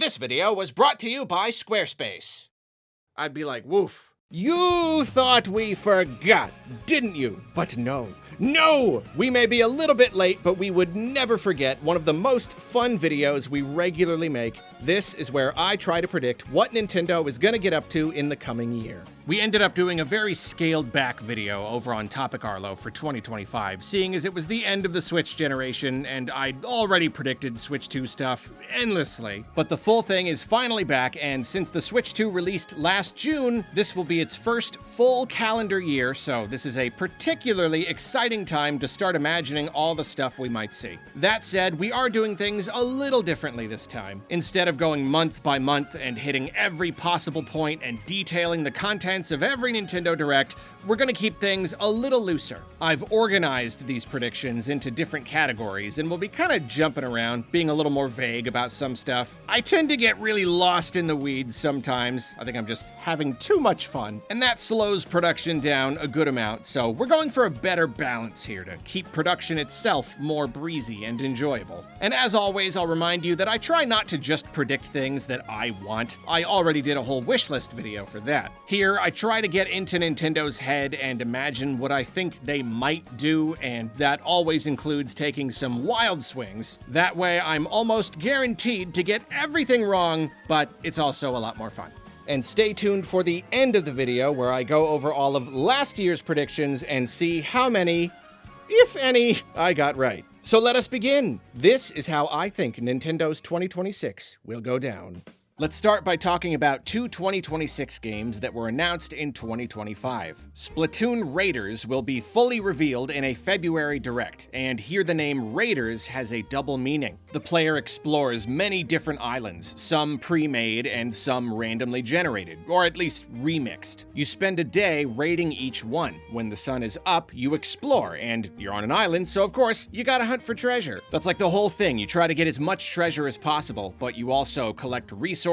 This video was brought to you by Squarespace. I'd be like, woof. You thought we forgot, didn't you? But no. No! We may be a little bit late, but we would never forget one of the most fun videos we regularly make. This is where I try to predict what Nintendo is gonna get up to in the coming year. We ended up doing a very scaled back video over on Topic Arlo for 2025, seeing as it was the end of the Switch generation and I'd already predicted Switch 2 stuff endlessly. But the full thing is finally back, and since the Switch 2 released last June, this will be its first full calendar year, so this is a particularly exciting time to start imagining all the stuff we might see. That said, we are doing things a little differently this time. Instead of going month by month and hitting every possible point and detailing the contents of every Nintendo Direct, we're gonna keep things a little looser. I've organized these predictions into different categories, and we'll be kind of jumping around, being a little more vague about some stuff. I tend to get really lost in the weeds sometimes. I think I'm just having too much fun, and that slows production down a good amount, so we're going for a better balance here to keep production itself more breezy and enjoyable. And as always, I'll remind you that I try not to just predict things that I want. I already did a whole wishlist video for that. Here, I try to get into Nintendo's head and imagine what I think they might do, and that always includes taking some wild swings. That way, I'm almost guaranteed to get everything wrong, but it's also a lot more fun. And stay tuned for the end of the video where I go over all of last year's predictions and see how many, if any, I got right. So let us begin. This is how I think Nintendo's 2026 will go down. Let's start by talking about two 2026 games that were announced in 2025. Splatoon Raiders will be fully revealed in a February Direct, and here the name Raiders has a double meaning. The player explores many different islands, some pre-made and some randomly generated, or at least remixed. You spend a day raiding each one. When the sun is up, you explore, and you're on an island, so of course, you gotta hunt for treasure. That's like the whole thing. You try to get as much treasure as possible, but you also collect resources,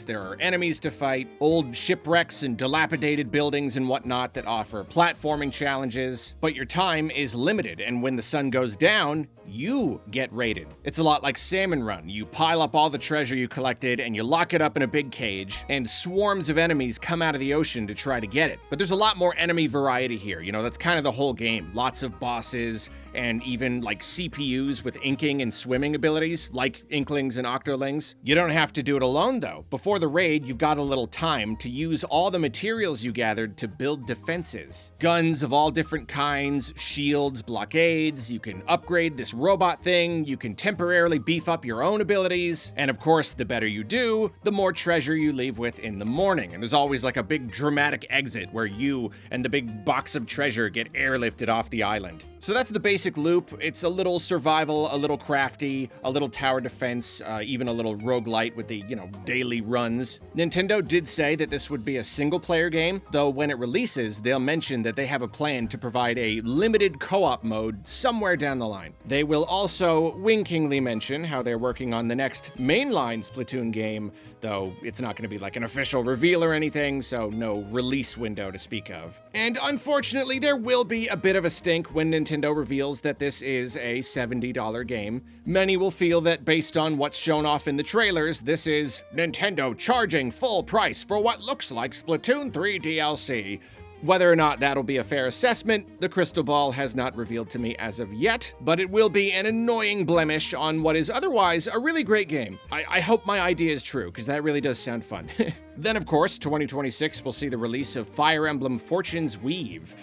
there are enemies to fight, old shipwrecks and dilapidated buildings and whatnot that offer platforming challenges, but your time is limited, and when the sun goes down, you get raided. It's a lot like Salmon Run. You pile up all the treasure you collected and you lock it up in a big cage, and swarms of enemies come out of the ocean to try to get it. But there's a lot more enemy variety here, you know, that's kind of the whole game. Lots of bosses, and even like CPUs with inking and swimming abilities, like Inklings and Octolings. You don't have to do it alone though. Before the raid, you've got a little time to use all the materials you gathered to build defenses. Guns of all different kinds, shields, blockades, you can upgrade this robot thing, you can temporarily beef up your own abilities, and of course, the better you do, the more treasure you leave with in the morning. And there's always like a big dramatic exit where you and the big box of treasure get airlifted off the island. So that's the basic loop. It's a little survival, a little crafty, a little tower defense, even a little roguelite with the, daily runs. Nintendo did say that this would be a single-player game, though when it releases, they'll mention that they have a plan to provide a limited co-op mode somewhere down the line. They will also winkingly mention how they're working on the next mainline Splatoon game, though it's not going to be like an official reveal or anything, so no release window to speak of. And unfortunately, there will be a bit of a stink when Nintendo reveals that this is a $70 game. Many will feel that based on what's shown off in the trailers, this is Nintendo charging full price for what looks like Splatoon 3 DLC. Whether or not that'll be a fair assessment, the crystal ball has not revealed to me as of yet, but it will be an annoying blemish on what is otherwise a really great game. I hope my idea is true, because that really does sound fun. Then, of course, 2026 will see the release of Fire Emblem Fortune's Weave.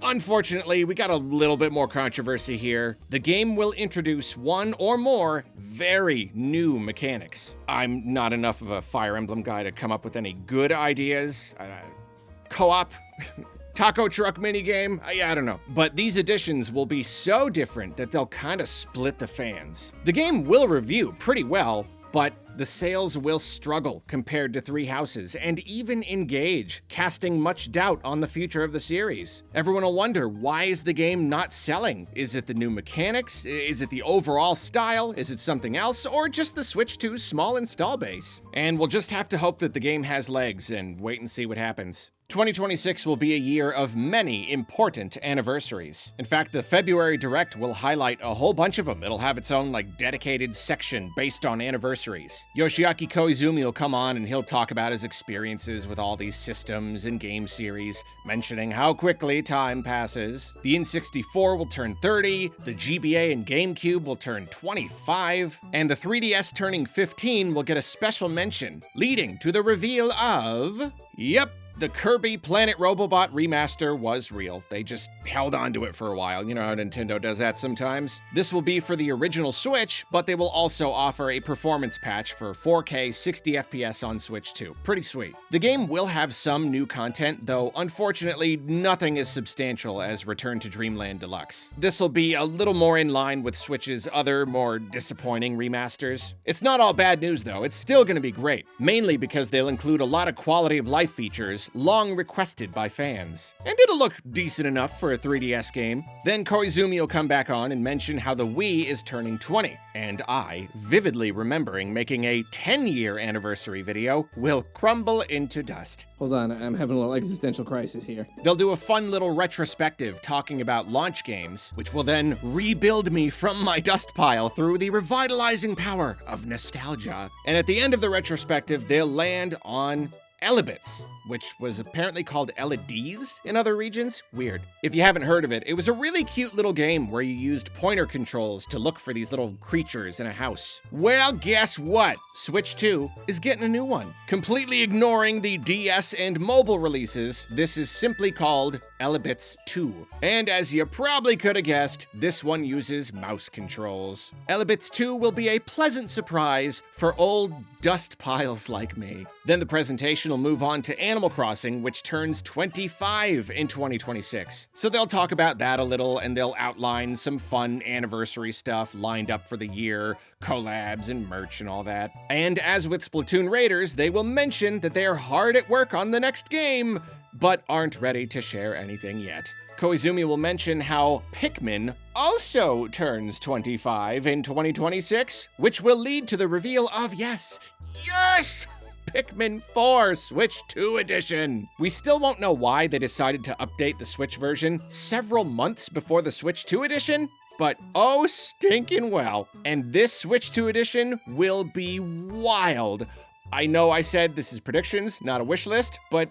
Unfortunately, we got a little bit more controversy here. The game will introduce one or more very new mechanics. I'm not enough of a Fire Emblem guy to come up with any good ideas. Co-op? Taco truck minigame? I don't know. But these additions will be so different that they'll kind of split the fans. The game will review pretty well, but the sales will struggle compared to Three Houses, and even Engage, casting much doubt on the future of the series. Everyone will wonder, why is the game not selling? Is it the new mechanics? Is it the overall style? Is it something else? Or just the Switch 2's small install base? And we'll just have to hope that the game has legs and wait and see what happens. 2026 will be a year of many important anniversaries. In fact, the February Direct will highlight a whole bunch of them. It'll have its own, dedicated section based on anniversaries. Yoshiaki Koizumi will come on and he'll talk about his experiences with all these systems and game series, mentioning how quickly time passes. The N64 will turn 30, the GBA and GameCube will turn 25, and the 3DS turning 15 will get a special mention, leading to the reveal of... Yep, the Kirby Planet Robobot remaster was real. They just held on to it for a while. You know how Nintendo does that sometimes. This will be for the original Switch, but they will also offer a performance patch for 4K 60 FPS on Switch 2. Pretty sweet. The game will have some new content, though unfortunately nothing as substantial as Return to Dreamland Deluxe. This will be a little more in line with Switch's other, more disappointing remasters. It's not all bad news though, it's still gonna be great, mainly because they'll include a lot of quality of life features long requested by fans. And it'll look decent enough for a 3DS game. Then Koizumi will come back on and mention how the Wii is turning 20, and I, vividly remembering making a 10-year anniversary video, will crumble into dust. Hold on, I'm having a little existential crisis here. They'll do a fun little retrospective talking about launch games, which will then rebuild me from my dust pile through the revitalizing power of nostalgia. And at the end of the retrospective, they'll land on Elebits, which was apparently called LEDs in other regions. Weird. If you haven't heard of it, it was a really cute little game where you used pointer controls to look for these little creatures in a house. Well, guess what? Switch 2 is getting a new one. Completely ignoring the DS and mobile releases, this is simply called Elebits 2. And as you probably could have guessed, this one uses mouse controls. Elebits 2 will be a pleasant surprise for old dust piles like me. Then the presentation will move on to Animal Crossing, which turns 25 in 2026. So they'll talk about that a little, and they'll outline some fun anniversary stuff lined up for the year, collabs and merch and all that. And as with Splatoon Raiders, they will mention that they are hard at work on the next game, but aren't ready to share anything yet. Koizumi will mention how Pikmin also turns 25 in 2026, which will lead to the reveal of, yes, Pikmin 4 Switch 2 Edition. We still won't know why they decided to update the Switch version several months before the Switch 2 Edition, but oh stinking well. And this Switch 2 Edition will be wild. I know I said this is predictions, not a wish list, but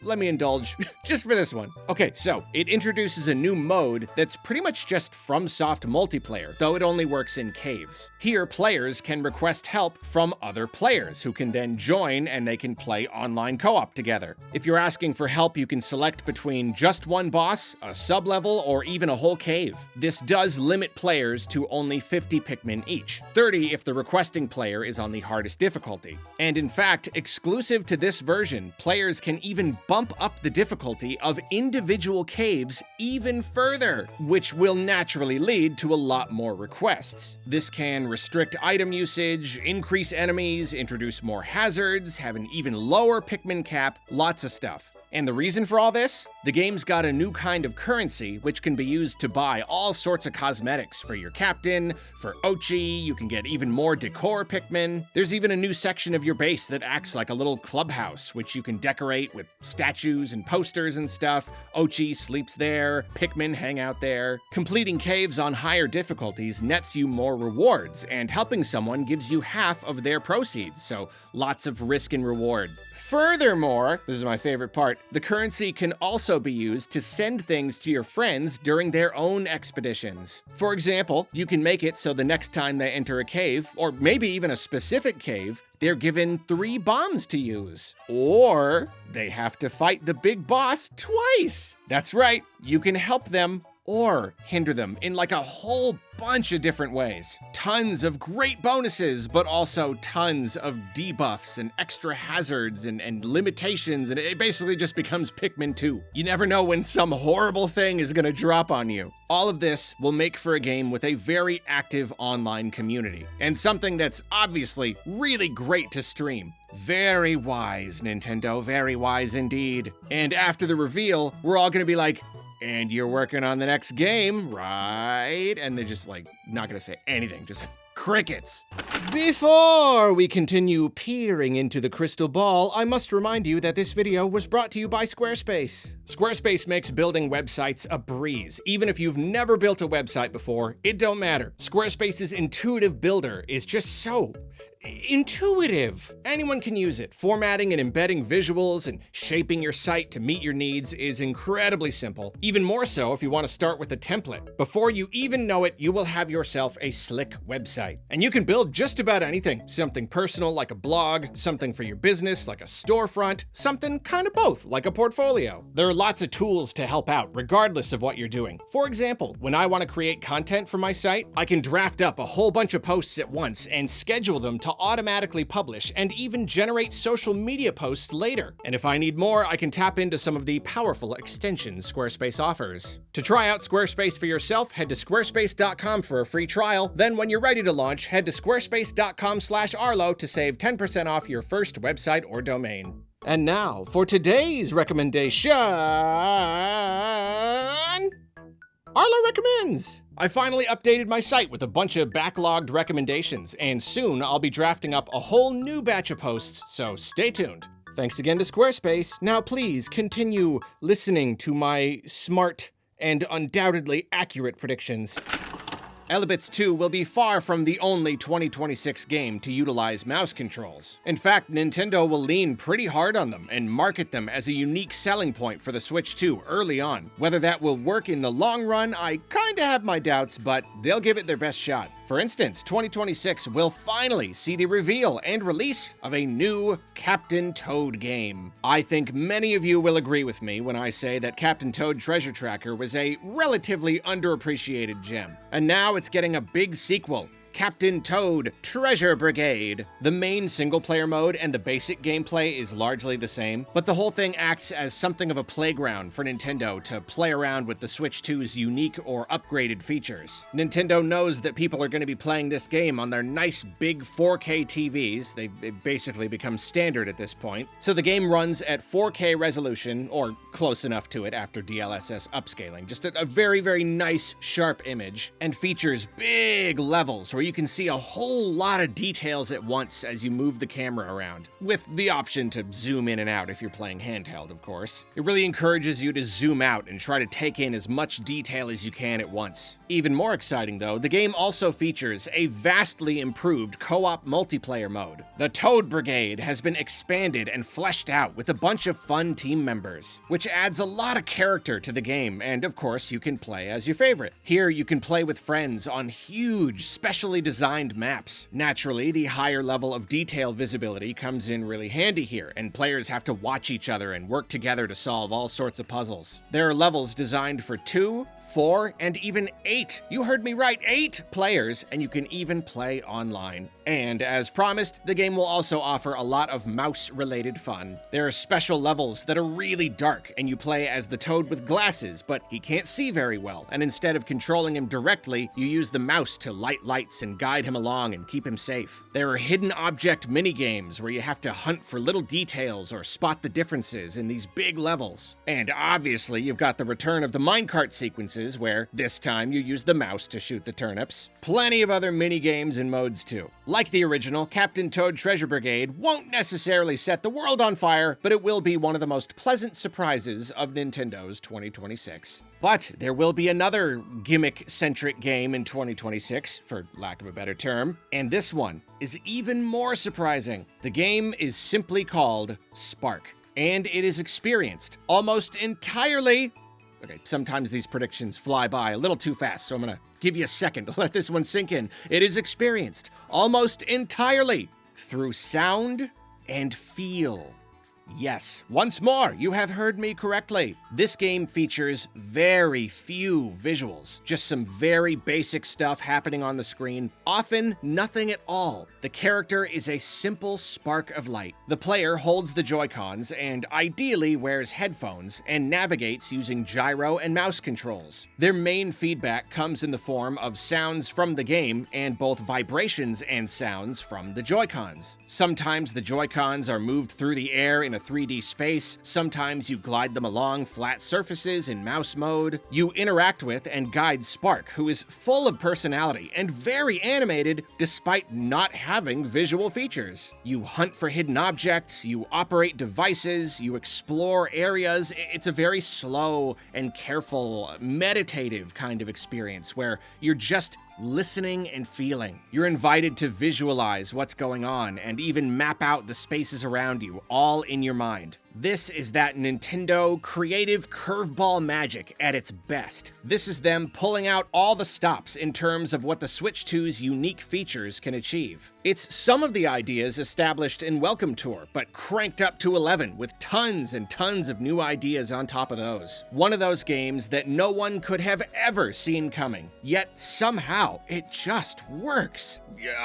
let me indulge just for this one. Okay, so it introduces a new mode that's pretty much just FromSoft multiplayer, though it only works in caves. Here, players can request help from other players who can then join and they can play online co-op together. If you're asking for help, you can select between just one boss, a sub-level, or even a whole cave. This does limit players to only 50 Pikmin each, 30 if the requesting player is on the hardest difficulty. And in fact, exclusive to this version, players can even bump up the difficulty of individual caves even further, which will naturally lead to a lot more requests. This can restrict item usage, increase enemies, introduce more hazards, have an even lower Pikmin cap, lots of stuff. And the reason for all this? The game's got a new kind of currency which can be used to buy all sorts of cosmetics for your captain, for Ochi, you can get even more decor Pikmin. There's even a new section of your base that acts like a little clubhouse, which you can decorate with statues and posters and stuff. Ochi sleeps there, Pikmin hang out there. Completing caves on higher difficulties nets you more rewards, and helping someone gives you half of their proceeds, so lots of risk and reward. Furthermore, this is my favorite part, the currency can also be used to send things to your friends during their own expeditions. For example, you can make it so the next time they enter a cave, or maybe even a specific cave, they're given 3 bombs to use. Or they have to fight the big boss twice. That's right, you can help them or hinder them in like a whole bunch of different ways. Tons of great bonuses, but also tons of debuffs and extra hazards and limitations, and it basically just becomes Pikmin 2. You never know when some horrible thing is gonna drop on you. All of this will make for a game with a very active online community, and something that's obviously really great to stream. Very wise, Nintendo, very wise indeed. And after the reveal, we're all gonna be like, and you're working on the next game, right? And they're just like, not gonna say anything, just Crickets. Before we continue peering into the crystal ball, I must remind you that this video was brought to you by Squarespace. Squarespace makes building websites a breeze. Even if you've never built a website before, it don't matter. Squarespace's intuitive builder is just so intuitive. Anyone can use it. Formatting and embedding visuals and shaping your site to meet your needs is incredibly simple. Even more so if you want to start with a template. Before you even know it, you will have yourself a slick website. And you can build just about anything. Something personal like a blog, something for your business like a storefront, something kind of both like a portfolio. There are lots of tools to help out regardless of what you're doing. For example, when I want to create content for my site, I can draft up a whole bunch of posts at once and schedule them to automatically publish and even generate social media posts later. And if I need more, I can tap into some of the powerful extensions Squarespace offers. To try out Squarespace for yourself, head to squarespace.com for a free trial. Then when you're ready to launch, head to squarespace.com/Arlo to save 10% off your first website or domain. And now for today's recommendation, Arlo Recommends. I finally updated my site with a bunch of backlogged recommendations, and soon I'll be drafting up a whole new batch of posts, so stay tuned. Thanks again to Squarespace. Now please continue listening to my smart and undoubtedly accurate predictions. Elebits 2 will be far from the only 2026 game to utilize mouse controls. In fact, Nintendo will lean pretty hard on them and market them as a unique selling point for the Switch 2 early on. Whether that will work in the long run, I kinda have my doubts, but they'll give it their best shot. For instance, 2026 will finally see the reveal and release of a new Captain Toad game. I think many of you will agree with me when I say that Captain Toad Treasure Tracker was a relatively underappreciated gem. And now it's getting a big sequel, Captain Toad Treasure Brigade. The main single-player mode and the basic gameplay is largely the same, but the whole thing acts as something of a playground for Nintendo to play around with the Switch 2's unique or upgraded features. Nintendo knows that people are going to be playing this game on their nice big 4K TVs. They've basically become standard at this point. So the game runs at 4K resolution, or close enough to it after DLSS upscaling. Just a very, very nice, sharp image, and features big levels where you can see a whole lot of details at once as you move the camera around, with the option to zoom in and out if you're playing handheld, of course. It really encourages you to zoom out and try to take in as much detail as you can at once. Even more exciting though, the game also features a vastly improved co-op multiplayer mode. The Toad Brigade has been expanded and fleshed out with a bunch of fun team members, which adds a lot of character to the game, and of course you can play as your favorite. Here you can play with friends on huge, specially designed maps. Naturally, the higher level of detail visibility comes in really handy here, and players have to watch each other and work together to solve all sorts of puzzles. There are levels designed for 2, 4, and even 8. You heard me right, 8 players, and you can even play online. And as promised, the game will also offer a lot of mouse-related fun. There are special levels that are really dark, and you play as the Toad with glasses, but he can't see very well, and instead of controlling him directly, you use the mouse to light lights and guide him along and keep him safe. There are hidden object mini-games where you have to hunt for little details or spot the differences in these big levels. And obviously, you've got the return of the minecart sequences, where this time you use the mouse to shoot the turnips. Plenty of other mini-games and modes too. Like the original, Captain Toad Treasure Brigade won't necessarily set the world on fire, but it will be one of the most pleasant surprises of Nintendo's 2026. But there will be another gimmick-centric game in 2026, for lack of a better term, and this one is even more surprising. The game is simply called Spark, and it is experienced almost entirely. Okay, sometimes these predictions fly by a little too fast, so I'm gonna give you a second to let this one sink in. It is experienced almost entirely through sound and feel. Yes, once more, you have heard me correctly. This game features very few visuals, just some very basic stuff happening on the screen, often nothing at all. The character is a simple spark of light. The player holds the Joy-Cons and ideally wears headphones and navigates using gyro and mouse controls. Their main feedback comes in the form of sounds from the game and both vibrations and sounds from the Joy-Cons. Sometimes the Joy-Cons are moved through the air in a a 3D space, sometimes you glide them along flat surfaces in mouse mode. You interact with and guide Spark, who is full of personality and very animated despite not having visual features. You hunt for hidden objects, you operate devices, you explore areas. It's a very slow and careful, meditative kind of experience where you're just listening and feeling. You're invited to visualize what's going on and even map out the spaces around you, all in your mind. This is that Nintendo creative curveball magic at its best. This is them pulling out all the stops in terms of what the Switch 2's unique features can achieve. It's some of the ideas established in Welcome Tour, but cranked up to 11 with tons and tons of new ideas on top of those. One of those games that no one could have ever seen coming, yet somehow it just works.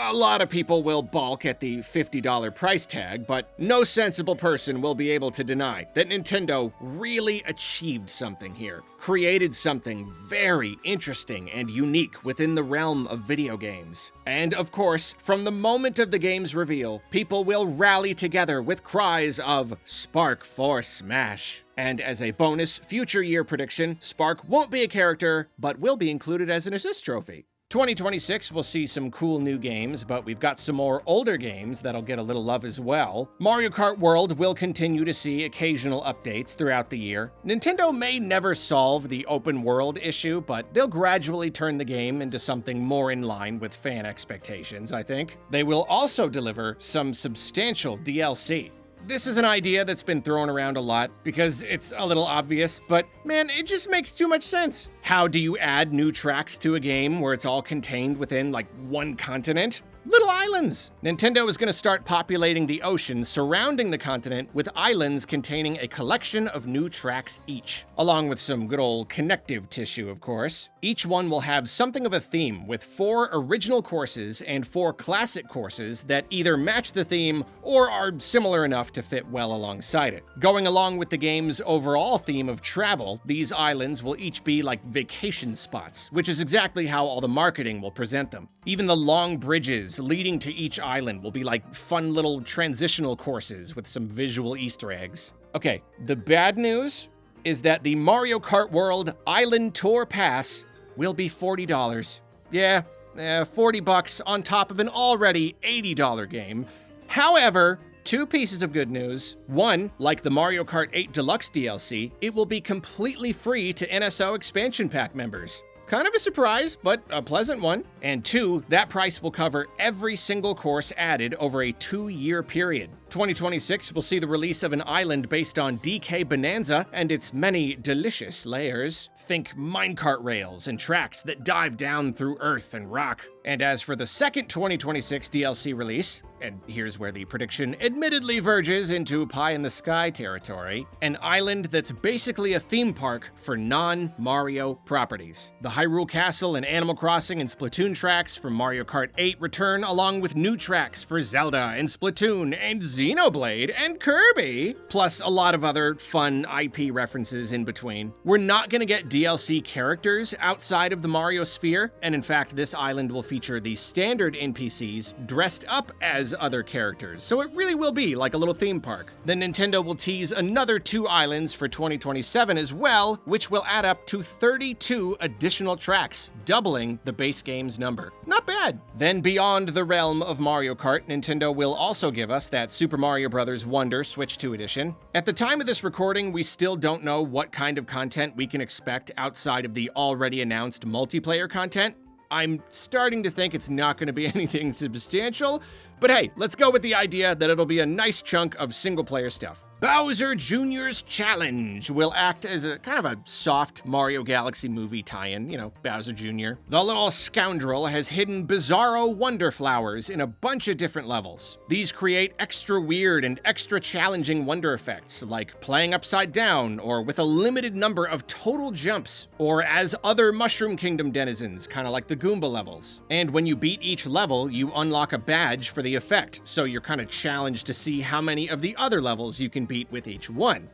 A lot of people will balk at the $50 price tag, but no sensible person will be able to deny that Nintendo really achieved something here, created something very interesting and unique within the realm of video games. And of course, from the moment of the game's reveal, people will rally together with cries of "Spark for Smash." And as a bonus future year prediction, Spark won't be a character, but will be included as an assist trophy. 2026 will see some cool new games, but we've got some more older games that'll get a little love as well. Mario Kart World will continue to see occasional updates throughout the year. Nintendo may never solve the open world issue, but they'll gradually turn the game into something more in line with fan expectations, I think. They will also deliver some substantial DLC. This is an idea that's been thrown around a lot because it's a little obvious, but man, it just makes too much sense. How do you add new tracks to a game where it's all contained within like one continent? Little islands! Nintendo is going to start populating the ocean surrounding the continent with islands containing a collection of new tracks each, along with some good old connective tissue, of course. Each one will have something of a theme, with 4 original courses and 4 classic courses that either match the theme or are similar enough to fit well alongside it. Going along with the game's overall theme of travel, these islands will each be like vacation spots, which is exactly how all the marketing will present them. Even the long bridges leading to each island will be like fun little transitional courses with some visual Easter eggs. Okay, the bad news is that the Mario Kart World Island Tour Pass will be $40. Yeah, $40 on top of an already $80 game. However, 2 pieces of good news. One, like the Mario Kart 8 Deluxe DLC, it will be completely free to NSO expansion pack members. Kind of a surprise, but a pleasant one. And 2, that price will cover every single course added over a 2-year period. 2026 will see the release of an island based on DK Bonanza and its many delicious layers. Think minecart rails and tracks that dive down through earth and rock. And as for the second 2026 DLC release, and here's where the prediction admittedly verges into pie-in-the-sky territory, an island that's basically a theme park for non-Mario properties. The Hyrule Castle and Animal Crossing and Splatoon tracks from Mario Kart 8 return, along with new tracks for Zelda and Splatoon and Xenoblade and Kirby, plus a lot of other fun IP references in between. We're not gonna get DLC characters outside of the Mario sphere, and in fact, this island will feature the standard NPCs dressed up as other characters, so it really will be like a little theme park. Then Nintendo will tease another 2 islands for 2027 as well, which will add up to 32 additional tracks, doubling the base game's number. Not bad. Then beyond the realm of Mario Kart, Nintendo will also give us that Super Mario Bros. Wonder Switch 2 edition. At the time of this recording, we still don't know what kind of content we can expect outside of the already announced multiplayer content. I'm starting to think it's not going to be anything substantial, but hey, let's go with the idea that it'll be a nice chunk of single-player stuff. Bowser Jr.'s Challenge will act as a kind of a soft Mario Galaxy movie tie-in, you know, Bowser Jr. The little scoundrel has hidden bizarro wonder flowers in a bunch of different levels. These create extra weird and extra challenging wonder effects, like playing upside down, or with a limited number of total jumps, or as other Mushroom Kingdom denizens, kind of like the Goomba levels. And when you beat each level, you unlock a badge for the effect, so you're kind of challenged to see how many of the other levels you can beat with each one.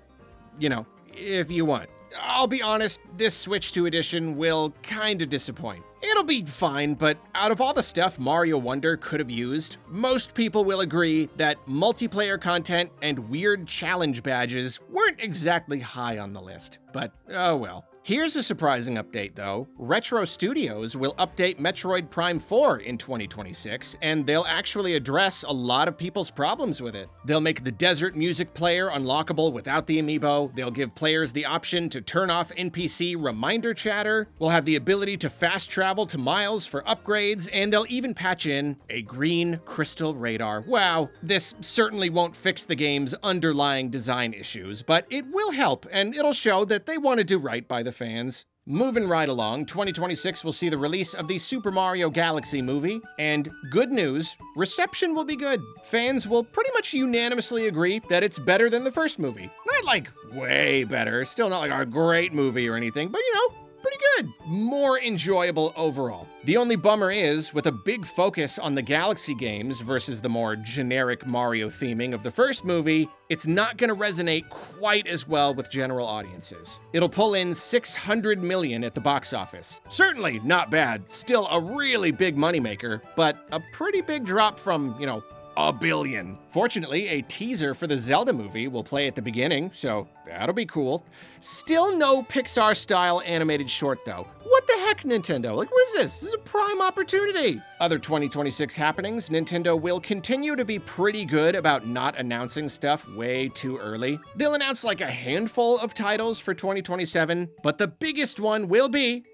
You know, if you want. I'll be honest, this Switch 2 edition will kind of disappoint. It'll be fine, but out of all the stuff Mario Wonder could have used, most people will agree that multiplayer content and weird challenge badges weren't exactly high on the list. But oh well. Here's a surprising update though. Retro Studios will update Metroid Prime 4 in 2026, and they'll actually address a lot of people's problems with it. They'll make the desert music player unlockable without the amiibo, they'll give players the option to turn off NPC reminder chatter, we'll have the ability to fast travel to miles for upgrades, and they'll even patch in a green crystal radar. Wow, this certainly won't fix the game's underlying design issues, but it will help, and it'll show that they want to do right by the fans. Moving right along, 2026 will see the release of the Super Mario Galaxy movie, and good news, reception will be good. Fans will pretty much unanimously agree that it's better than the first movie. Not like way better, still not like a great movie or anything, but you know, pretty good. More enjoyable overall. The only bummer is, with a big focus on the Galaxy games versus the more generic Mario theming of the first movie, it's not gonna resonate quite as well with general audiences. It'll pull in $600 million at the box office. Certainly not bad, still a really big moneymaker, but a pretty big drop from, you know, $1 billion. Fortunately, a teaser for the Zelda movie will play at the beginning, so that'll be cool. Still no Pixar-style animated short, though. What the heck, Nintendo? Like, what is this? This is a prime opportunity. Other 2026 happenings, Nintendo will continue to be pretty good about not announcing stuff way too early. They'll announce like a handful of titles for 2027, but the biggest one will be ...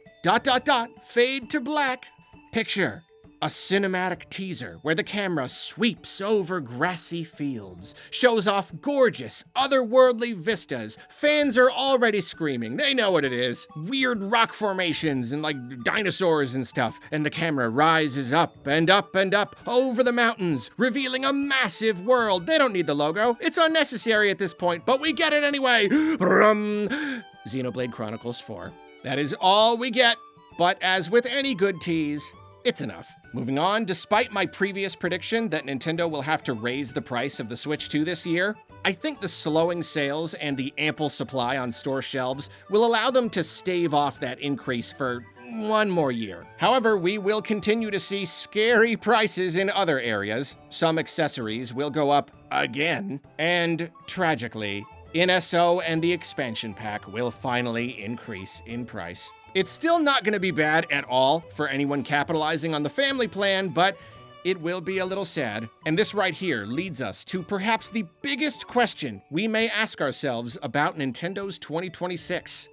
fade to black. Picture a cinematic teaser where the camera sweeps over grassy fields, shows off gorgeous, otherworldly vistas. Fans are already screaming. They know what it is. Weird rock formations and like dinosaurs and stuff. And the camera rises up and up and up over the mountains, revealing a massive world. They don't need the logo. It's unnecessary at this point, but we get it anyway. Xenoblade Chronicles 4. That is all we get. But as with any good tease, it's enough. Moving on, despite my previous prediction that Nintendo will have to raise the price of the Switch 2 this year, I think the slowing sales and the ample supply on store shelves will allow them to stave off that increase for one more year. However, we will continue to see scary prices in other areas. Some accessories will go up again, and tragically, NSO and the expansion pack will finally increase in price. It's still not gonna be bad at all for anyone capitalizing on the family plan, but it will be a little sad. And this right here leads us to perhaps the biggest question we may ask ourselves about Nintendo's 2026.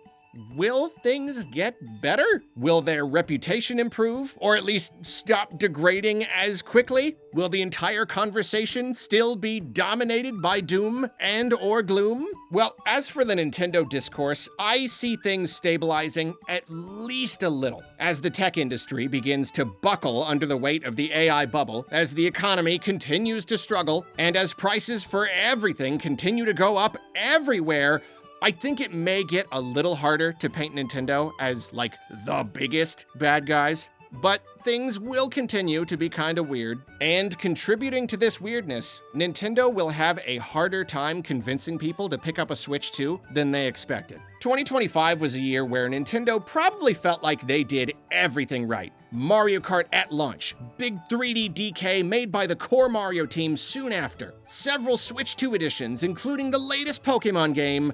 Will things get better? Will their reputation improve, or at least stop degrading as quickly? Will the entire conversation still be dominated by doom and or gloom? Well, as for the Nintendo discourse, I see things stabilizing at least a little as the tech industry begins to buckle under the weight of the AI bubble, as the economy continues to struggle, and as prices for everything continue to go up everywhere. I think it may get a little harder to paint Nintendo as, like, the biggest bad guys, but things will continue to be kinda weird. And contributing to this weirdness, Nintendo will have a harder time convincing people to pick up a Switch 2 than they expected. 2025 was a year where Nintendo probably felt like they did everything right. Mario Kart at launch, big 3D DK made by the core Mario team soon after, several Switch 2 editions, including the latest Pokemon game.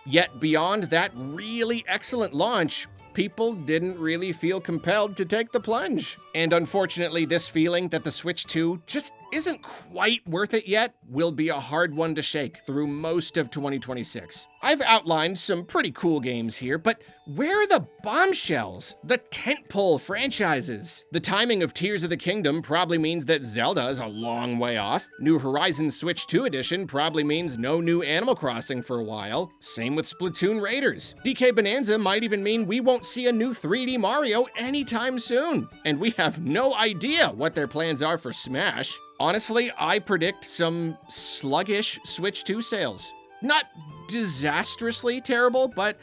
Yet beyond that really excellent launch, people didn't really feel compelled to take the plunge. And unfortunately, this feeling that the Switch 2 just isn't quite worth it yet will be a hard one to shake through most of 2026. I've outlined some pretty cool games here, but where are the bombshells? The tentpole franchises? The timing of Tears of the Kingdom probably means that Zelda is a long way off. New Horizons Switch 2 edition probably means no new Animal Crossing for a while. Same with Splatoon Raiders. DK Bonanza might even mean we won't see a new 3D Mario anytime soon. And we have no idea what their plans are for Smash. Honestly, I predict some sluggish Switch 2 sales. Not disastrously terrible, but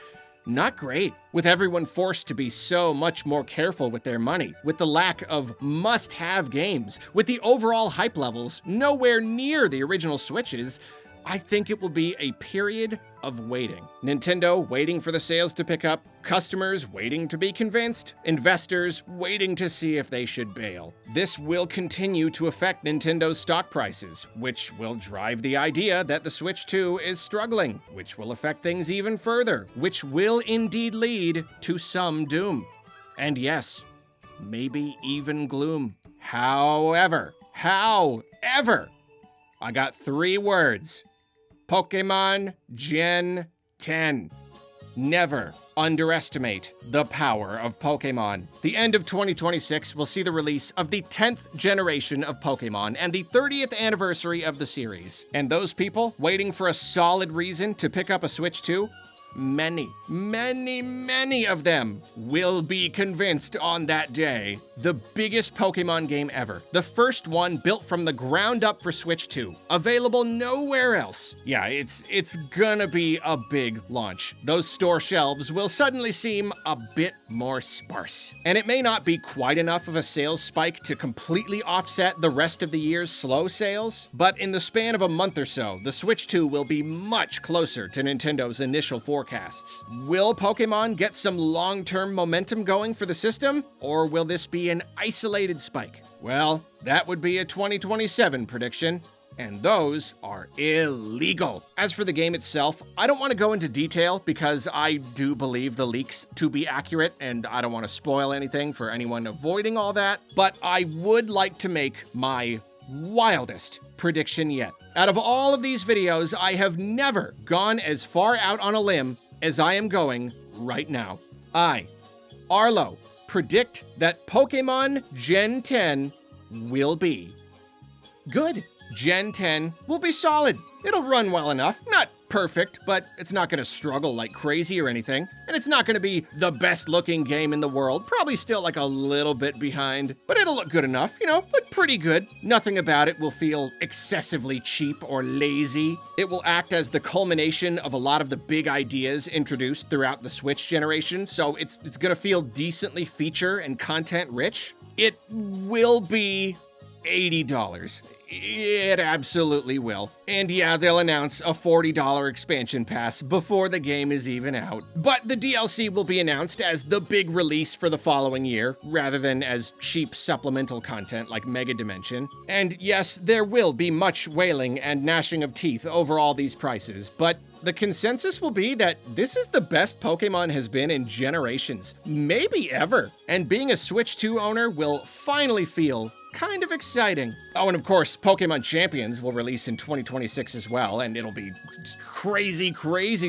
not great. With everyone forced to be so much more careful with their money, with the lack of must-have games, with the overall hype levels nowhere near the original Switches, I think it will be a period of waiting. Nintendo waiting for the sales to pick up, customers waiting to be convinced, investors waiting to see if they should bail. This will continue to affect Nintendo's stock prices, which will drive the idea that the Switch 2 is struggling, which will affect things even further, which will indeed lead to some doom. And yes, maybe even gloom. However, I got 3 words. Pokemon Gen 10. Never underestimate the power of Pokemon. The end of 2026 will see the release of the 10th generation of Pokemon and the 30th anniversary of the series. And those people waiting for a solid reason to pick up a Switch 2, many of them will be convinced on that day. The biggest Pokemon game ever. The first one built from the ground up for Switch 2. Available nowhere else. Yeah, it's gonna be a big launch. Those store shelves will suddenly seem a bit more sparse. And it may not be quite enough of a sales spike to completely offset the rest of the year's slow sales, but in the span of a month or so, the Switch 2 will be much closer to Nintendo's initial forecasts. Will Pokemon get some long-term momentum going for the system, or will this be an isolated spike? Well, that would be a 2027 prediction, and those are illegal. As for the game itself, I don't want to go into detail because I do believe the leaks to be accurate, and I don't want to spoil anything for anyone avoiding all that, but I would like to make my wildest prediction yet. Out of all of these videos, I have never gone as far out on a limb as I am going right now. I, Arlo, predict that Pokemon Gen 10 will be good. Gen 10 will be solid. It'll run well enough. Not perfect, but it's not gonna struggle like crazy or anything. And it's not gonna be the best looking game in the world. Probably still like a little bit behind, but it'll look good enough, look pretty good. Nothing about it will feel excessively cheap or lazy. It will act as the culmination of a lot of the big ideas introduced throughout the Switch generation, so it's gonna feel decently feature and content rich. It will be $80. It absolutely will. And yeah, they'll announce a $40 expansion pass before the game is even out. But the DLC will be announced as the big release for the following year, rather than as cheap supplemental content like Mega Dimension. And yes, there will be much wailing and gnashing of teeth over all these prices, but the consensus will be that this is the best Pokemon has been in generations, maybe ever. And being a Switch 2 owner will finally feel kind of exciting. Oh, and of course, Pokemon Champions will release in 2026 as well, and it'll be crazy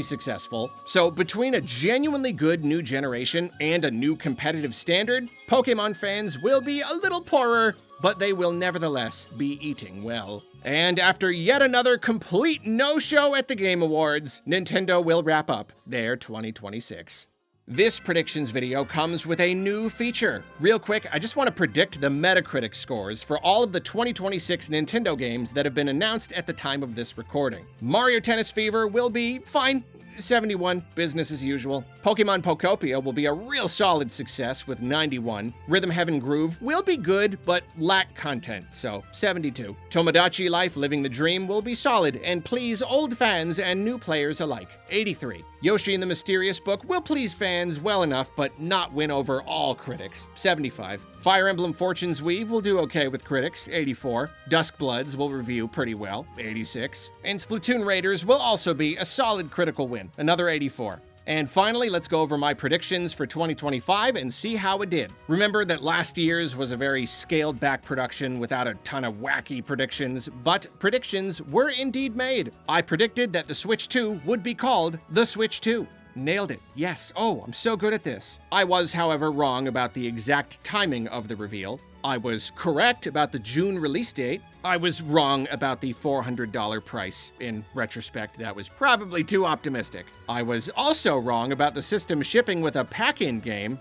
successful. So between a genuinely good new generation and a new competitive standard, Pokemon fans will be a little poorer, but they will nevertheless be eating well. And after yet another complete no-show at the Game Awards, Nintendo will wrap up their 2026. This predictions video comes with a new feature. Real quick, I just want to predict the Metacritic scores for all of the 2026 Nintendo games that have been announced at the time of this recording. Mario Tennis Fever will be fine. 71, business as usual. Pokemon Pokopia will be a real solid success with 91. Rhythm Heaven Groove will be good, but lack content, so 72. Tomodachi Life Living the Dream will be solid and please old fans and new players alike, 83. Yoshi and the Mysterious Book will please fans well enough, but not win over all critics, 75. Fire Emblem Fortune's Weave will do okay with critics, 84. Duskbloods will review pretty well, 86. And Splatoon Raiders will also be a solid critical win, another 84. And finally, let's go over my predictions for 2025 and see how it did. Remember that last year's was a very scaled back production without a ton of wacky predictions, but predictions were indeed made. I predicted that the Switch 2 would be called the Switch 2. Nailed it. Yes. Oh, I'm so good at this. I was, however, wrong about the exact timing of the reveal. I was correct about the June release date. I was wrong about the $400 price. In retrospect, that was probably too optimistic. I was also wrong about the system shipping with a pack-in game.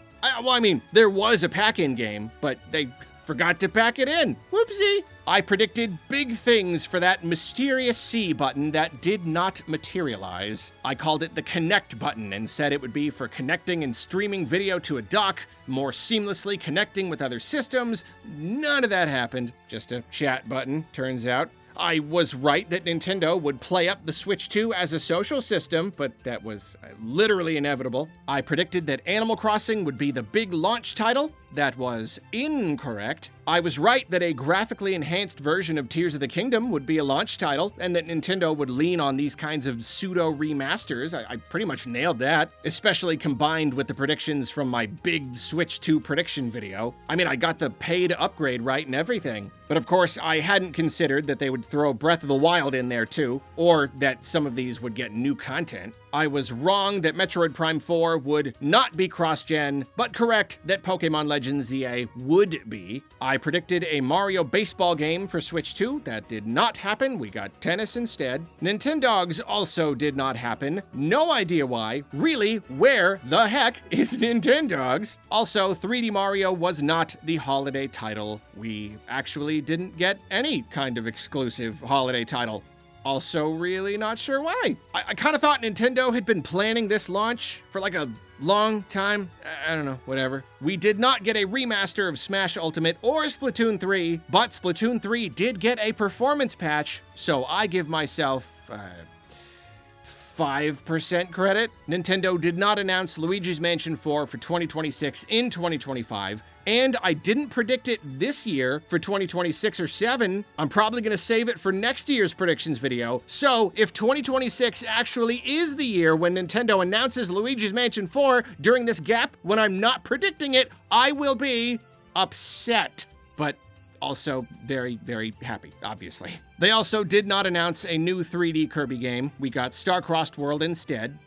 There was a pack-in game, but they forgot to pack it in. Whoopsie. I predicted big things for that mysterious C button that did not materialize. I called it the Connect button and said it would be for connecting and streaming video to a dock, more seamlessly connecting with other systems. None of that happened. Just a chat button, turns out. I was right that Nintendo would play up the Switch 2 as a social system, but that was literally inevitable. I predicted that Animal Crossing would be the big launch title. That was incorrect. I was right that a graphically enhanced version of Tears of the Kingdom would be a launch title, and that Nintendo would lean on these kinds of pseudo-remasters. I pretty much nailed that, especially combined with the predictions from my big Switch 2 prediction video. I mean, I got the paid upgrade right and everything. But of course, I hadn't considered that they would throw Breath of the Wild in there too, or that some of these would get new content. I was wrong that Metroid Prime 4 would not be cross-gen, but correct that Pokemon Legends ZA would be. I predicted a Mario baseball game for Switch 2. That did not happen. We got tennis instead. Nintendogs also did not happen. No idea why. Really, where the heck is Nintendogs? Also, 3D Mario was not the holiday title. We actually didn't get any kind of exclusive holiday title. Also really not sure why. I kind of thought Nintendo had been planning this launch for like a long time. I don't know, whatever. We did not get a remaster of Smash Ultimate or Splatoon 3, but Splatoon 3 did get a performance patch, so I give myself 5% credit. Nintendo did not announce Luigi's Mansion 4 for 2026 in 2025, and I didn't predict it this year for 2026 or 7. I'm probably gonna save it for next year's predictions video. So if 2026 actually is the year when Nintendo announces Luigi's Mansion 4 during this gap when I'm not predicting it, I will be upset. But also very, very happy, obviously. They also did not announce a new 3D Kirby game. We got Star-Crossed World instead.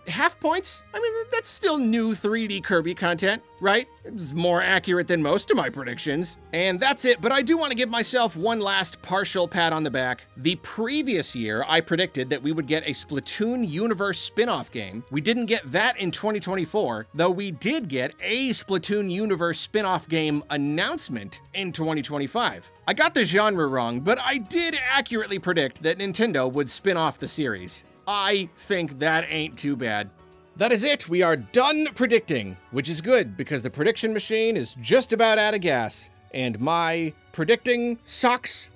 Half points? I mean, that's still new 3D Kirby content, right? It's more accurate than most of my predictions. And that's it, but I do want to give myself one last partial pat on the back. The previous year, I predicted that we would get a Splatoon Universe spin-off game. We didn't get that in 2024, though we did get a Splatoon Universe spin-off game announcement in 2025. I got the genre wrong, but I did accurately predict that Nintendo would spin off the series. I think that ain't too bad. That is it. We are done predicting, which is good because the prediction machine is just about out of gas, and my predicting socks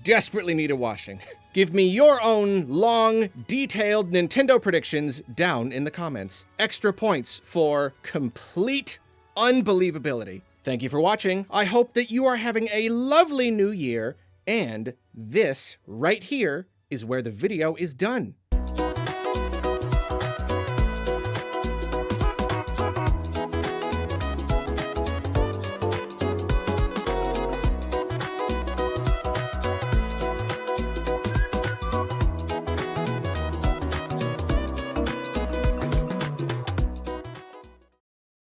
desperately need a washing. Give me your own long, detailed Nintendo predictions down in the comments. Extra points for complete unbelievability. Thank you for watching. I hope that you are having a lovely new year, and this right here is where the video is done.